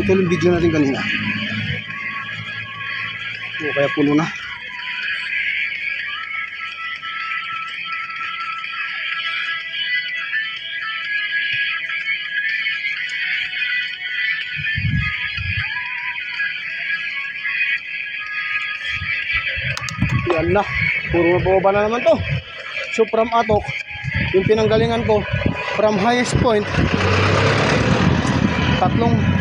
naputol yung video natin kanina. O kaya puno na. Yan na, puro mababa na naman to. So from Atok, yung pinanggalingan ko, from highest point, 3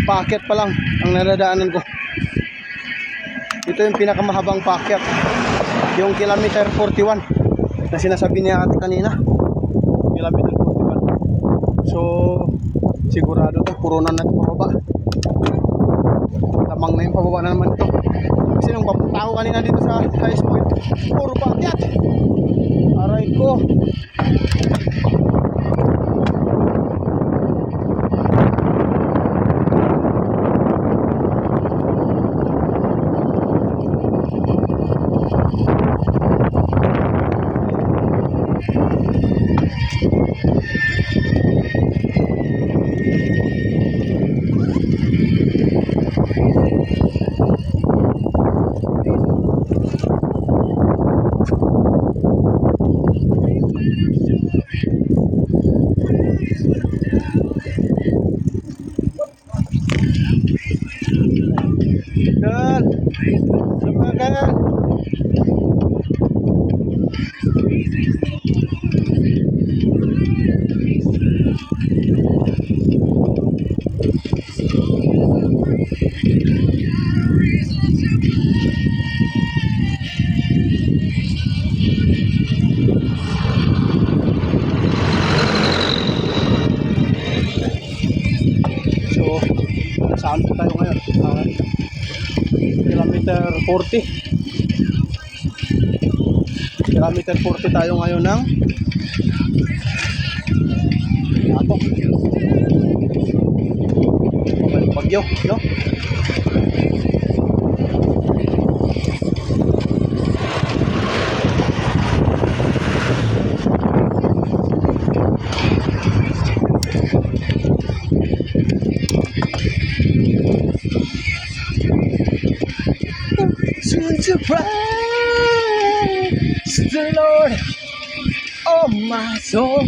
paakyat pa lang ang nadadaanan ko. Ito yung pinakamahabang paakyat, yung kilometer 41 na sinasabi niya ate kanina, kilometer 41. So sigurado to, puro na natin pababa. Lamang na yung pababa na naman ito. Kasi nung papunta ko kanina dito sa highest point, puro paakyat. Aray ko. Dan, semakan. So, saan po tayo ngayon? Kilometer 40. Kilometer 40 tayo ngayon ng Atok. Bagyo, no? Soon to praise the Lord, oh my soul.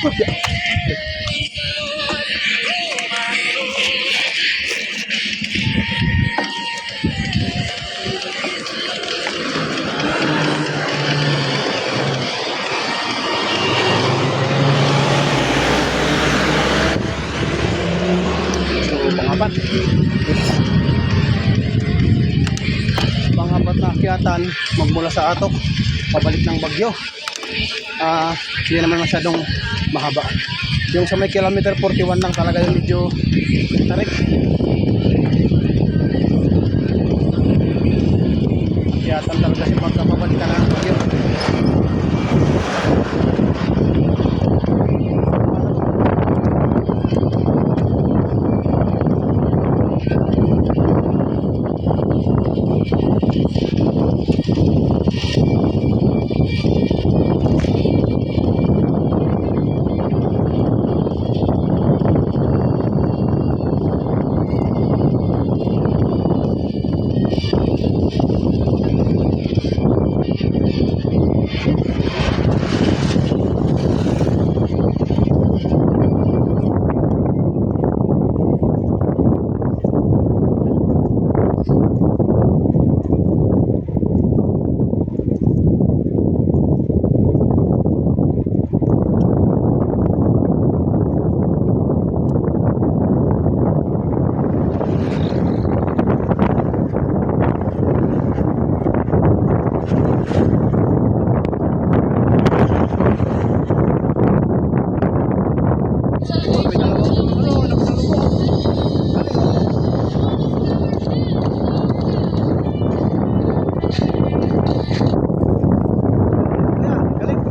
Bakit? Pangapat na akyatan magmula sa Atok pabalik ng Bagyo. Hindi naman masyadong mahaba. Yung sa may kilometer 41 lang talaga yung medyo tarik. Akyatan talaga si pagkapabalik ka ng Bagyo. May dalawang ano, nakasalubong. Galing, oh. Ayan, galing.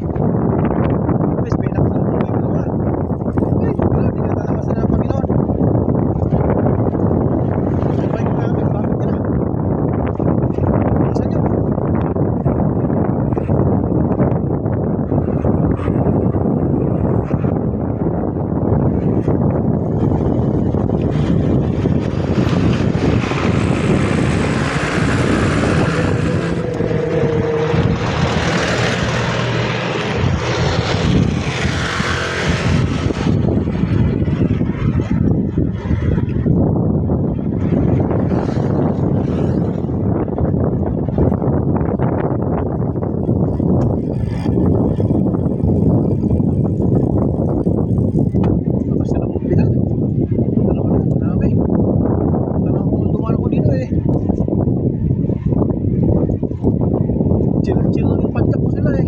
Guys, may nakasalubong yung dalawa. Ay, wala, di na talaga sila ng Panginoon. Ang bike namin, bakit yun ah? Saan yun? Labas na ng ospital. Ano ka na, marami. Alam ko nung dumaan ako dito eh. Chill-chill lang yung padyak ko sila eh.